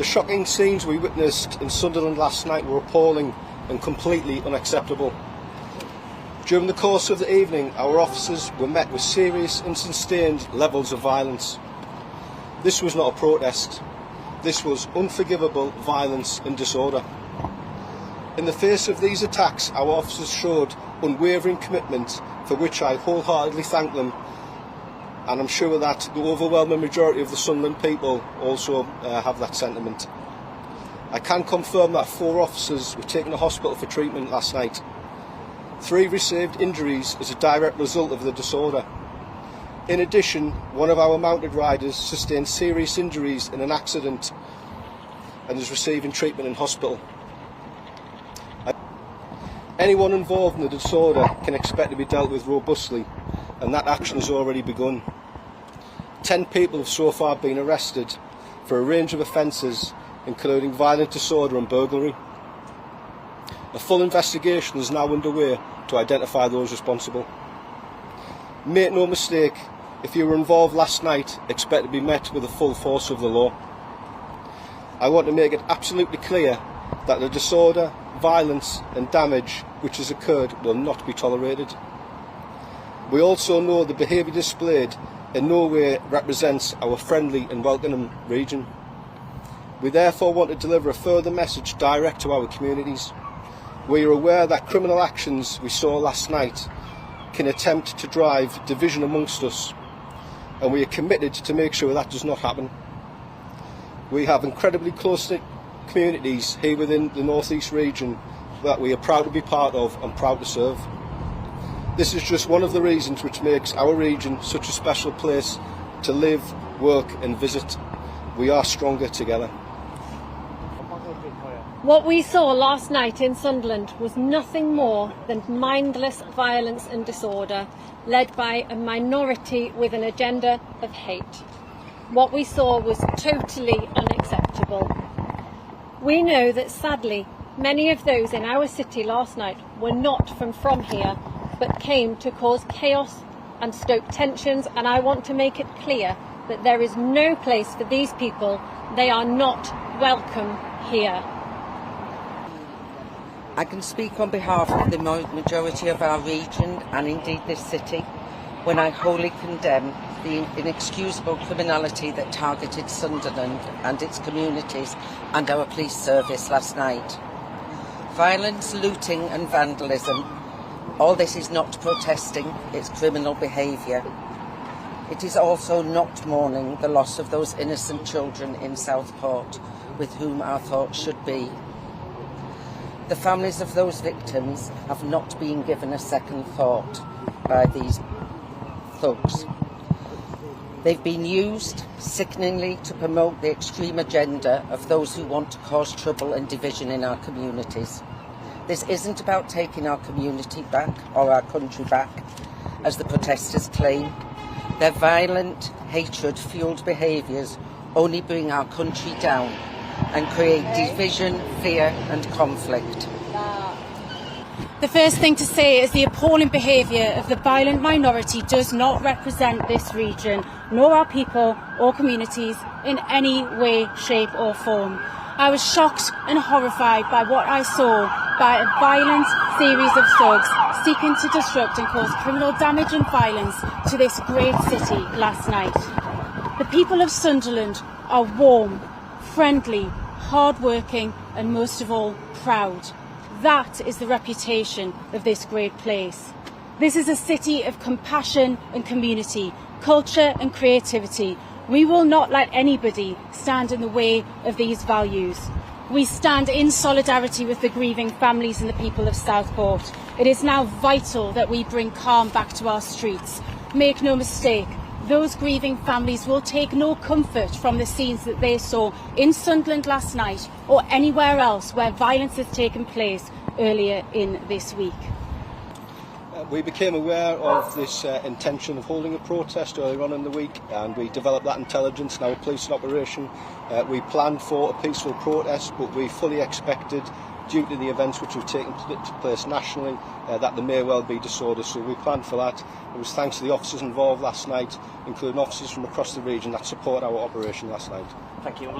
The shocking scenes we witnessed in Sunderland last night were appalling and completely unacceptable. During the course of the evening, our officers were met with serious and sustained levels of violence. This was not a protest. This was unforgivable violence and disorder. In the face of these attacks, our officers showed unwavering commitment, for which I wholeheartedly thank them, and I'm sure that the overwhelming majority of the Sunderland people also have that sentiment. I can confirm that 4 officers were taken to hospital for treatment last night. 3 received injuries as a direct result of the disorder. In addition, one of our mounted riders sustained serious injuries in an accident and is receiving treatment in hospital. Anyone involved in the disorder can expect to be dealt with robustly, and that action has already begun. 10 people have so far been arrested for a range of offences, including violent disorder and burglary. A full investigation is now underway to identify those responsible. Make no mistake, if you were involved last night, expect to be met with the full force of the law. I want to make it absolutely clear that the disorder, violence and damage which has occurred will not be tolerated. We also know the behaviour displayed in no way represents our friendly and welcoming region. We therefore want to deliver a further message direct to our communities. We are aware that criminal actions we saw last night can attempt to drive division amongst us, and we are committed to make sure that does not happen. We have incredibly close-knit communities here within the North East region that we are proud to be part of and proud to serve. This is just one of the reasons which makes our region such a special place to live, work and visit. We are stronger together. What we saw last night in Sunderland was nothing more than mindless violence and disorder led by a minority with an agenda of hate. What we saw was totally unacceptable. We know that sadly many of those in our city last night were not from here, but came to cause chaos and stoke tensions, and I want to make it clear that there is no place for these people. They are not welcome here. I can speak on behalf of the majority of our region and indeed this city when I wholly condemn the inexcusable criminality that targeted Sunderland and its communities and our police service last night. Violence, looting and vandalism, all this is not protesting, it's criminal behaviour. It is also not mourning the loss of those innocent children in Southport, with whom our thoughts should be. The families of those victims have not been given a second thought by these thugs. They've been used, sickeningly, to promote the extreme agenda of those who want to cause trouble and division in our communities. This isn't about taking our community back or our country back, as the protesters claim. Their violent, hatred-fuelled behaviours only bring our country down and create division, fear and conflict. The first thing to say is the appalling behaviour of the violent minority does not represent this region, nor our people or communities in any way, shape or form. I was shocked and horrified by what I saw by a violent series of thugs seeking to disrupt and cause criminal damage and violence to this great city last night. The people of Sunderland are warm, friendly, hard-working and most of all proud. That is the reputation of this great place. This is a city of compassion and community, culture and creativity. We will not let anybody stand in the way of these values. We stand in solidarity with the grieving families and the people of Southport. It is now vital that we bring calm back to our streets. Make no mistake, those grieving families will take no comfort from the scenes that they saw in Sunderland last night or anywhere else where violence has taken place earlier in this week. We became aware of this intention of holding a protest earlier on in the week, and we developed that intelligence in our policing operation. We planned for a peaceful protest, but we fully expected, due to the events which have taken place nationally, that there may well be disorder, so we planned for that. It was thanks to the officers involved last night, including officers from across the region that support our operation last night. Thank you.